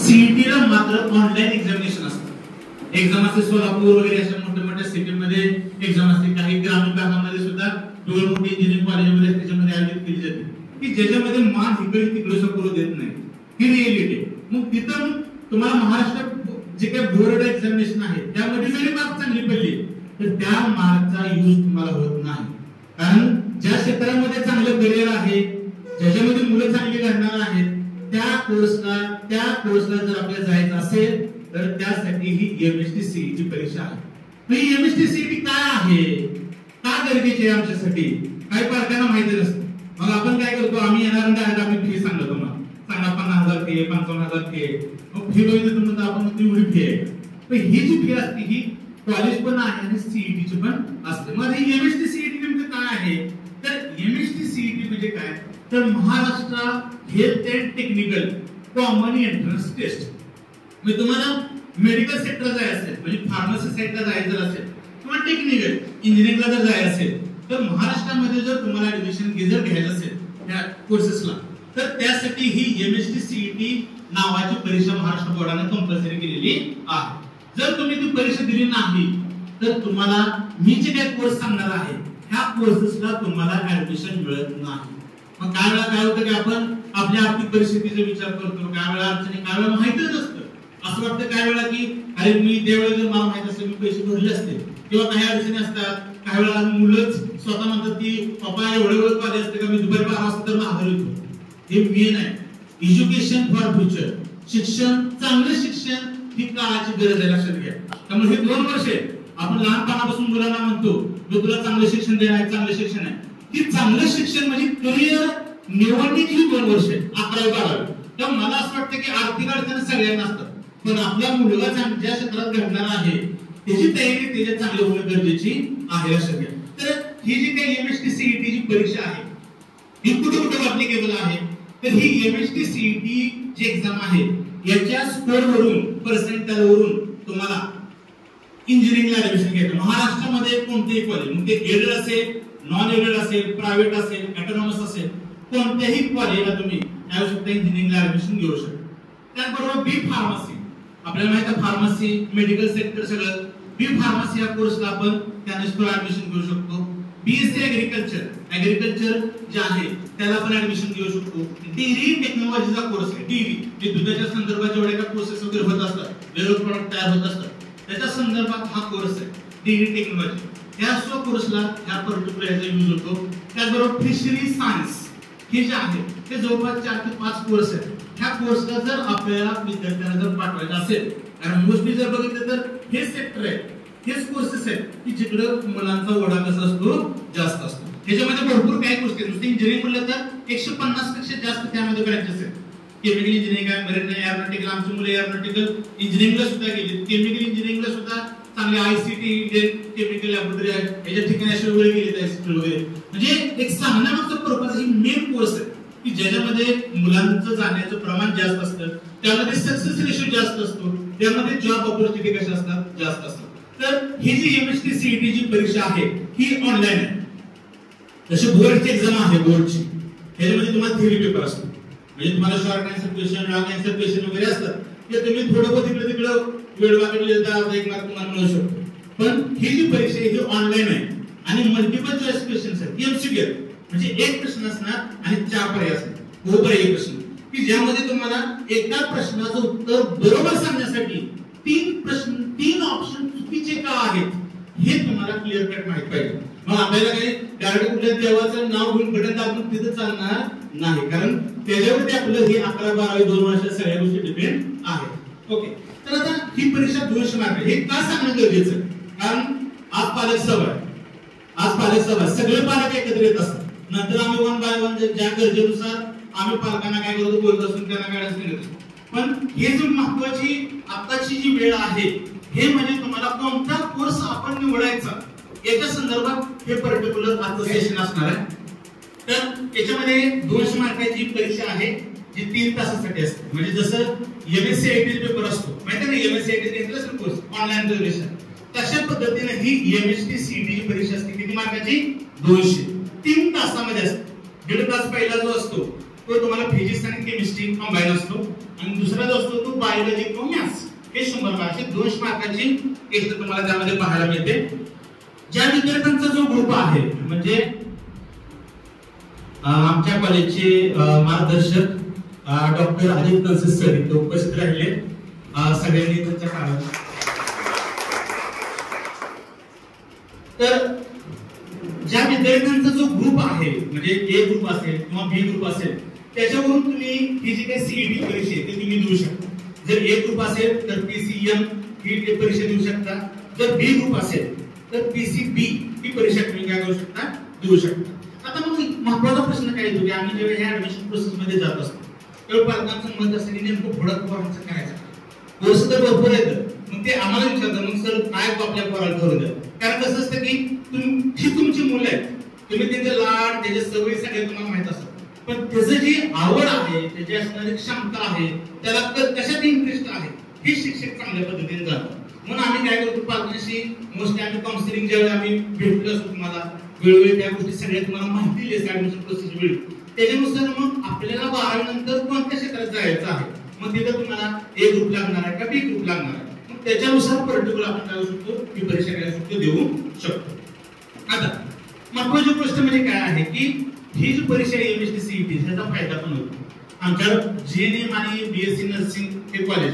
सीईटीला मात्र online examination असतं. Exam असते सोलापूर वगैरे अशा मोठ्या मोठ्या सिटीमध्ये एक्झाम असते, काही ग्रामीण भागामध्ये सुद्धा दोन मोठी इंजिनिअरिंग कॉलेजमध्ये त्याच्यामध्ये आयोजित केली जाते की ज्याच्यामध्ये मान इकडे तिकडे करू देत नाही. ही रिअलिटी. मग तिथं तुम्हाला महाराष्ट्रात जे काही बोर्ड एक्झामिनेशन आहे त्यामध्ये जरी मार्क चांगली पडली तर त्या मार्कचा यूज तुम्हाला होत नाही. कारण ज्या क्षेत्रामध्ये चांगलं करिअर आहे, ज्याच्यामध्ये मुलं चांगली घडणार आहेत, त्या कोर्सला जर आपल्याला जायचं असेल तर त्यासाठी ही एमएसटी सीईटी परीक्षा आहे. मग ही एमएसटी सीईटी काय आहे, का गरजेची आहे आमच्यासाठी, काही पालकांना माहिती नसतं. मग आपण काय करतो, आम्ही येणार डायरेक्ट आम्ही फी सांगतो तुम्हाला, सांगा 50,000 फी, 55,000 फी. मग फी बघितलं तर म्हणतो आपण एवढी फी आहे. पण ही जी फी असते ही कॉलेज पण आहे आणि सीईटीची पण असते. मग ही एमएसटी सीईटी नेमकं काय आहे, तर एमएसटी सीईटी म्हणजे काय, तर Maharashtra health and technical common entrance test. मी तुम्हाला मेडिकल सेक्टर जायचं असेल, म्हणजे फार्मसी साईडला जायचं असेल किंवा टेक्निकल इंजिनिअरिंगला जर जायचं असेल तर महाराष्ट्रामध्ये जर तुम्हाला ऍडमिशन घ्यायचं असेल त्या कोर्सेसला तर त्यासाठी ही एमएसटी सीईटी नावाची परीक्षा महाराष्ट्र बोर्डाने कंपल्सरी केलेली आहे. जर तुम्ही ती परीक्षा दिली नाही तर तुम्हाला मी जे काही कोर्स सांगणार आहे ह्या कोर्सेसला तुम्हाला ऍडमिशन मिळत नाही. मग काय वेळा काय होतं की आपण आपल्या आर्थिक परिस्थितीचा विचार करतो, काय वेळा अडचणी, काय वेळा माहितच नसतं. असं वाटतं काय वेळा की अरे मी त्यावेळेला जर मला माहित असेल मी पैसे भरले असते, किंवा काही अडचणी असतात. काही वेळा मुलंच स्वतः म्हणतात की पप्पा एवढे वेळ कॉलेज असते का मी दुपारी 12 वाजता तर माघारी होतो. हे मेन आहे. एज्युकेशन फॉर फ्युचर, शिक्षण, चांगलं शिक्षण ही काळाची गरज आहे, लक्षात घ्या. त्यामुळे हे 2 वर्ष आपण लहानपणापासून मुलांना म्हणतो मी तुला चांगलं शिक्षण देणार आहे, चांगलं शिक्षण आहे. की चांगलं शिक्षण म्हणजे करिअर निवडण्याची 2 वर्ष 11वी-12वी. तर मला असं वाटतं की आर्थिक अडचणी सगळ्यांना असतात, पण आपला मुलगा ज्या क्षेत्रात घडणार आहे त्याची तयारी त्याच्यात चांगली होणं गरजेची आहे, लक्षात घ्या. तर ही जी काही एमएसटी सीईटी जी परीक्षा आहे ही कुठे कुठे ऍप्लिकेबल आहे, तर ही एमएसटी सीईटी जी एक्झाम आहे याच्या स्कोरवरून, पर्सेंटाइलवरून तुम्हाला इंजिनिअरिंगला ऍडमिशन घ्यायचं. महाराष्ट्रामध्ये कोणतेही कॉलेज, मग ते एडेड असेल, नॉन एडेड असेल, प्रायव्हेट असेल, ऑटोनॉमस असेल, कोणत्याही कॉलेजला तुम्ही आवश्यकता इंजिनिअरिंगला ऍडमिशन घेऊ शकता. त्याचबरोबर बी फार्मसी, आपल्याला माहिती आहे फार्मसी, मेडिकल सेक्टर सगळं, बी फार्मसी या कोर्सला आपण त्याने ऍडमिशन घेऊ शकतो. बीएससी ऍग्रीकल्चर जे आहे त्याला आपण ऍडमिशन घेऊ शकतो. डेअरी टेक्नॉलॉजीचा कोर्स आहे, डेअरी जे दुधाच्या संदर्भात जेवढे काही प्रोसेस वगैरे होत असतात, वेगवेगळे प्रोडक्ट तयार होत असतात त्याच्या संदर्भात हा कोर्स आहे डेअरी टेक्नॉलॉजी. या कोर्सला ह्या पर्टिक्युलर याचा यूज होतो. त्याचबरोबर फिशरी सायन्स हे जे आहे ते जवळपास 4 ते 5 कोर्स आहेत. ह्या कोर्सला जर आपल्याला विद्यार्थ्यांना जर पाठवायचं असेल, कारण मोस्टली जर बघितलं तर हे सेक्टर आहे, हेच कोर्सेस आहेत की जिकडे मुलांचा ओढा कसा असतो, जास्त असतो. त्याच्यामध्ये भरपूर काही गोष्टी आहेत. नुसतं इंजिनिअरिंग म्हणलं तर 150 पेक्षा जास्त त्यामध्ये ब्रँचेस आहेत. केमिकल इंजिनिअरिंग आहे, मरीन एरोनॉटिकल, आमची मुलं एरोनॉटिकल इंजिनिअरिंगला सुद्धा गेली, केमिकल इंजिनिअरिंगला सुद्धा चांगले आयसीटी इंडियन केमिकल लॅबोरेटरी आहे याच्या ठिकाणी असे वगैरे गेले आयसीटी वगैरे. म्हणजे एक सांगण्यामागचा पर्पज ही मेन कोर्स आहे की ज्याच्यामध्ये मुलांचं जाण्याचं प्रमाण जास्त असतं, त्यामध्ये सक्सेस रेशो जास्त असतो, त्यामध्ये जॉब ऑपॉर्च्युनिटी कशा असतात, जास्त असतात. तर ही जी एमएसटी सीईटी जी परीक्षा आहे ही ऑनलाईन आहे. जशी बोर्डची एक्झाम आहे, बोर्डची त्याच्यामध्ये तुम्हाला थेअरी पेपर असतो, म्हणजे तुम्हाला short answer question, long answer question वगैरे असतात. ते तुम्ही थोडं बहुत इकडे तिकडं वेळ वाकडे देता 1 मार्क तुम्हाला मिळू शकतो. पण ही जी परीक्षा आहे ही ऑनलाईन आहे आणि मल्टिपल चॉईस क्वेश्चन्स आहेत, एमसीक्यू आहेत. म्हणजे एक प्रश्न असणार आणि 4 पर्याय असतात, बहुपर्यायी प्रश्न, की ज्यामध्ये तुम्हाला एका प्रश्नाचं उत्तर बरोबर सांगण्यासाठी 3 ऑप्शन चुकीचे का आहेत हे तुम्हाला क्लिअर कट माहित पाहिजे. मग आपल्याला काही डायरेक्ट कुठल्या देवाचं नाव घेऊन बटन दाबून तिथं चालणार नाही, कारण त्याच्यावरती आपलं हे 11, 12, 2 वर्षात सगळ्या गोष्टी डिपेंड आहेत. ओके, तर आता ही परीक्षा 200 मार्क हे का सांगणं गरजेचं आहे, कारण आज पालक सभा सगळे पालक एकत्र येत असतात. नंतर आम्ही 1 बाय 1 ज्या गरजेनुसार आम्ही पालकांना काय करतो, बोलत असून त्यांना गायडन्स देतो. पण हे जी महत्वाची आताची जी वेळ आहे हे म्हणजे तुम्हाला कोणता कोर्स आपण निवडायचा याच्या संदर्भात हे पर्टिक्युलर आजचं सेशन असणार आहे. तर याच्यामध्ये 200 मार्काची परीक्षा आहे जी 3 तासासाठी असते. म्हणजे जसं एमएससी आयटी पेपर असतो, माहिती आहे ना, MSc IT international course online preparation, तशा पद्धतीने ही एमएसटी सीईटी ची परीक्षा असते. किती मार्काची? 200. 3 तासामध्ये असते. 1.5 तास पहिला जो असतो तो तुम्हाला फिजिक्स आणि केमिस्ट्री कंबाईन असतो. आणि दुसरा जो असतो तो बायोलॉजी किंवा मॅथ्स. हे 100 मार्क, 200 मार्काची टेस्ट तुम्हाला त्यामध्ये पाहायला मिळते. ज्या विद्यार्थ्यांचा जो ग्रुप आहे म्हणजे आमच्या कॉलेजचे मार्गदर्शक डॉक्टर अजित कलसे सर इथे उपस्थित राहिले, सगळ्यांनी त्यांच्या काळात. तर ज्या विद्यार्थ्यांचा जो ग्रुप आहे म्हणजे ए ग्रुप असेल किंवा बी ग्रुप असेल त्याच्यावरून तुम्ही ही जी काही सीईटी परीक्षा ते तुम्ही देऊ शकता. जर ए ग्रुप असेल तर पीसीएम ही परीक्षा देऊ शकता. जर बी ग्रुप असेल तर पीसीबी ही परीक्षा तुम्ही काय करू शकता, देऊ शकता. आता मग महत्त्वाचा प्रश्न काय येतो की आम्ही जेव्हा ह्या ऍडमिशन प्रोसेस मध्ये जात असतो तेव्हा पालकांचं मत असतं की नेमकं पुढं पोरांचं करायचं. कोर्स तर भरपूर येतं, मग ते आम्हाला विचारतात मग सर काय आपल्या पोराला करू द्या. कारण कसं असतं की तुमची मुलं आहेत, तुम्ही त्यांचे लाड त्याचे सवयी सगळे तुम्हाला माहित असतात, पण त्याचं जी आवड आहे त्याची असणारी क्षमता आहे त्याला कशात इंटरेस्ट आहे हे शिक्षक चांगल्या पद्धतीने जातात. म्हणून आम्ही काय करतो पालकांशी मोस्टली आम्ही काउन्सिलिंग ज्यावेळी आम्ही भेटलो असतो तुम्हाला वेळोवेळी त्या गोष्टी सगळ्या तुम्हाला माहिती दिली ऍडमिशन प्रोसेस वेळी त्याच्यानुसार मग आपल्याला 12वी नंतर कोणत्या क्षेत्रात जायचं आहे मग तिथं तुम्हाला ए ग्रुप लागणार आहे का बी ग्रुप लागणार आहे मग त्याच्यानुसार पर्टिक्युलर आपण काय शकतो ही परीक्षा काय शकतो देऊ शकतो. आता महत्त्वाची गोष्ट म्हणजे काय आहे की ही जी परीक्षा आहे एमएसटी सीईटी ह्याचा फायदा पण होतो. आमच्या जीएनएम आणि बीएससी नर्सिंग हे कॉलेज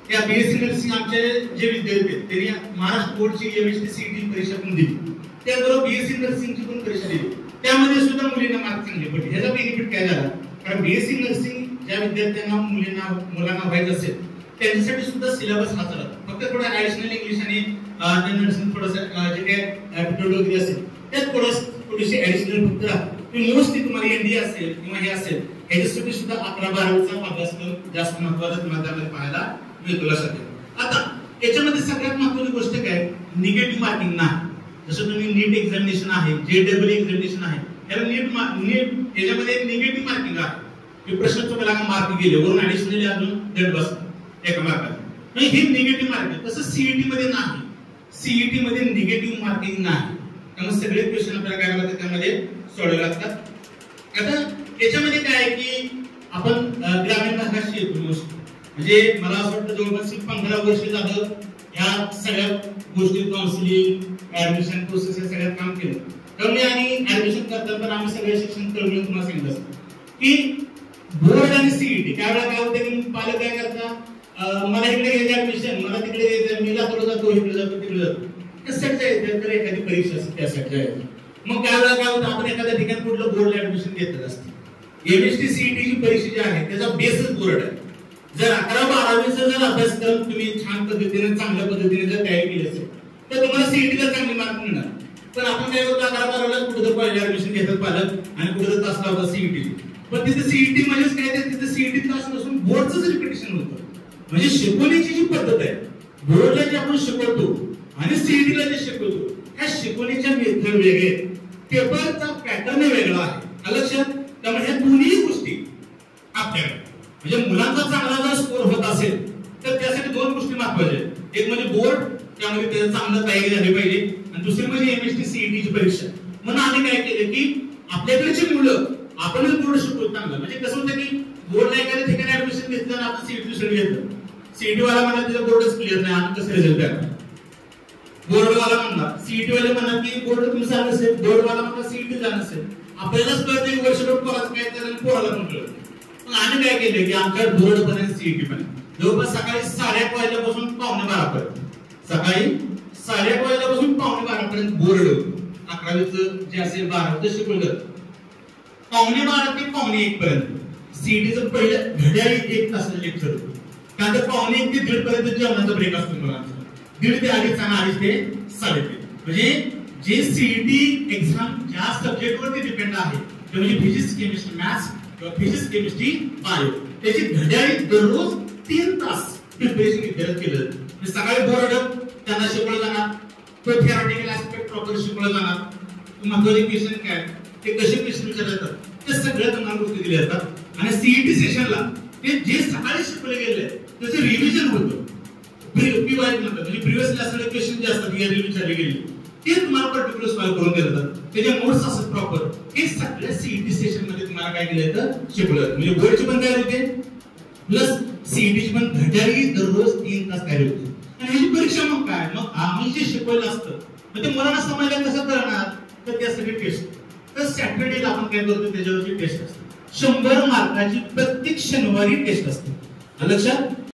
त्या बीएससी नर्सिंग आमचे जे विद्यार्थी आहेत त्यांनी महाराष्ट्र बोर्डची एमएसटी सीईटी परीक्षा पण दिली, त्याबरोबर बीएससी नर्सिंगची पण परीक्षा दिली, त्यामध्ये सुद्धा मुलींना मार्क चांगले पडले. ह्याचा बेनिफिट काय झाला कारण बीएससी नर्सिंग ज्या विद्यार्थ्यांना मुलांना व्हायचं असेल त्यांच्यासाठी सुद्धा सिलेबस हाच राहतो. फक्त थोडं ऍडिशनल इंग्लिश आणि नर्सिंग थोडंसं जे काय ऍप्टिट्यूड वगैरे असेल त्यात थोडीशी ऍडिशनल फक्त राहते. मोस्टली तुम्हाला एनडी असेल किंवा हे असेल ह्याच्यासाठी सुद्धा 11-12वीचा अभ्यासक्रम जास्त महत्त्वाचा तुम्हाला त्यामध्ये पाहायला मिळतो लक्षात ठेवा. आता याच्यामध्ये सगळ्यात महत्त्वाची गोष्ट काय निगेटिव्ह मार्किंग नाही. जसं तुम्ही नीट एक्झामिनेशन आहे जेडब्ल्यू एक्झामिनेशन आहे त्याला नीट याच्यामध्ये निगेटिव्ह मार्किंग आहे. हे प्रश्न तुम्हाला मार्क गेले वरून ऍडिशनली अजून दीड बसतात एका मार्कात हे निगेटिव्ह मार्किंग. तसं सीईटी मध्ये नाही, सीईटी मध्ये निगेटिव्ह मार्किंग नाही. त्यामुळे सगळे क्वेश्चन आपल्याला काय लागतात त्यामध्ये सोडवावे लागतात. आता याच्यामध्ये काय आहे की आपण ग्रामीण भागाशी येतो म्हणजे मला असं वाटतं जवळपास 15 वर्ष झालं या सगळ्या गोष्टी काउन्सिलिंग ऍडमिशन प्रोसेस या सगळ्यात काम केलं. त्यामुळे आणि ऍडमिशन करताना आम्ही सगळे शिक्षण तळमळून तुम्हाला सांगितलं असतं की बोर्ड आणि सीईटी त्यावेळेला काय होतं की पालक काय करतात मला इकडे घ्यायचं ऍडमिशन मला तिकडे घ्यायचं मी जातो इकडे जातो तिकडे जातो त्यासाठी येते तर एखादी परीक्षा असते त्यासाठी आहे. मग त्यावेळेला काय होतं आपण एखाद्या ठिकाणी कुठलं बोर्डला ऍडमिशन घेतलं असतं. एमएसटी सीईटी ची परीक्षा जी आहे त्याचा बेसच बोर्ड आहे. जर 11-12वीचा जर अभ्यासक्रम तुम्ही छान पद्धतीने चांगल्या पद्धतीने जर तयारी केली असेल तर तुम्हाला सीईटीला चांगले मार्क मिळणार. पण आपण काय करतो 11-12ला कुठे तर पहिलं ऍडमिशन घेतात पालक आणि कुठे तास लावतात सीईटी. पण तिथे सीईटी म्हणजेच काय तिथे सीईटी तास नसून बोर्डचं रिपिटेशन होतं. म्हणजे शिकवण्याची जी पद्धत आहे बोर्डला जे आपण शिकवतो आणि सीईटीला जे शिकवतो ह्या शिकवण्याच्या मेथड वेगळे पेपरचा पॅटर्न वेगळा आहे लक्षात. त्यामुळे ह्या दोन्ही गोष्टी आपल्याकडे म्हणजे मुलांचा चांगला जर स्कोर होत असेल तर त्यासाठी 2 गोष्टी महत्त्वाच्या आहेत. एक म्हणजे बोर्ड त्यामध्ये त्याचं चांगलं तयारी झाली पाहिजे आणि दुसरी म्हणजे एमएसटी सीईटीची परीक्षा. म्हणून आम्ही काय केलं की आपल्याकडची मुलं आपणच बोर्ड शिकवतो चांगलं. म्हणजे कसं होतं की बोर्डला एखाद्या ठिकाणी ऍडमिशन घेतलं आणि आपण सीईटी दुसरी घेतलं सीईटी वाला म्हणा तिला बोर्डच क्लिअर नाही आम्ही कसं रिझल्ट करणार. बोर्ड वाला म्हणणार सीईटी वाले म्हणणार की बोर्ड तुमचा नसेल बोर्ड वाला म्हणणार सीईटी जा नसेल. आपल्यालाच कळतं की वर्षभर पोराचं काय तर पोराला पण कळतं. मग आम्ही काय केलं की आमच्या बोर्ड पण आणि सीईटी पण जवळपास सकाळी 8:30 वाजल्यापासून 11:45 पर्यंत सकाळी 8:30 वाजल्यापासून 11:45 पर्यंत बोर्ड 11वीचं जे असेल 12वीचं शिकवलं जातं 11:15 ते 1:45 पर्यंत. सीईटीचं पहिलं घड्याळी 1 तासाचं लेक्चर होतं कारण 1:45 ते 1:30 पर्यंत जेवणाचा ब्रेक असतो मुलांचा 1:30 ते 2:30 आणि 2:30 ते 3:30. म्हणजे जे सीईटी एक्झाम ज्या सब्जेक्टवरती डिपेंड आहे ते म्हणजे फिजिक्स केमिस्ट्री मॅथ्स किंवा फिजिक्स केमिस्ट्री बायो त्याची घड्याळी दररोज 3 तास प्रिपरेशन विद्यार्थी केलं जातं. सकाळी बोर्ड त्यांना शिकवलं जाणार तो थिअरेटिकल ऍस्पेक्ट प्रॉपर शिकवलं जाणार. महत्त्वाचे क्वेश्चन काय ते कसे क्वेश्चन विचारले जातात ते सगळ्या तुम्हाला गोष्टी दिल्या जातात आणि सीईटी सेशनला ते जे सकाळी शिकवले गेले त्याचं रिव्हिजन होतं. पीवाय म्हणतात म्हणजे प्रिव्हियस असलेले क्वेश्चन जे असतात इयरली विचारले गेले ते तुम्हाला पर्टिक्युलर सॉल्व्ह करून दिले जातात. त्याचे नोट्स असतात प्रॉपर हे सगळ्या सीईटी सेशन मध्ये तुम्हाला काय केलं जातं शिकवलं. म्हणजे बोर्डची पण तयारी होते प्लस सीईटीची पण घड्याळी दररोज 3 तास तयारी होते. आणि ही परीक्षा मग काय, मग आम्ही जे शिकवलं असतं मग ते मुलांना समजलं कसं करणार, तर त्यासाठी टेस्ट. तर सॅटर्डेला आपण काय करतो, त्याच्यावरची टेस्ट असते. 100 मार्काची प्रत्येक शनिवारी टेस्ट असते. लक्षात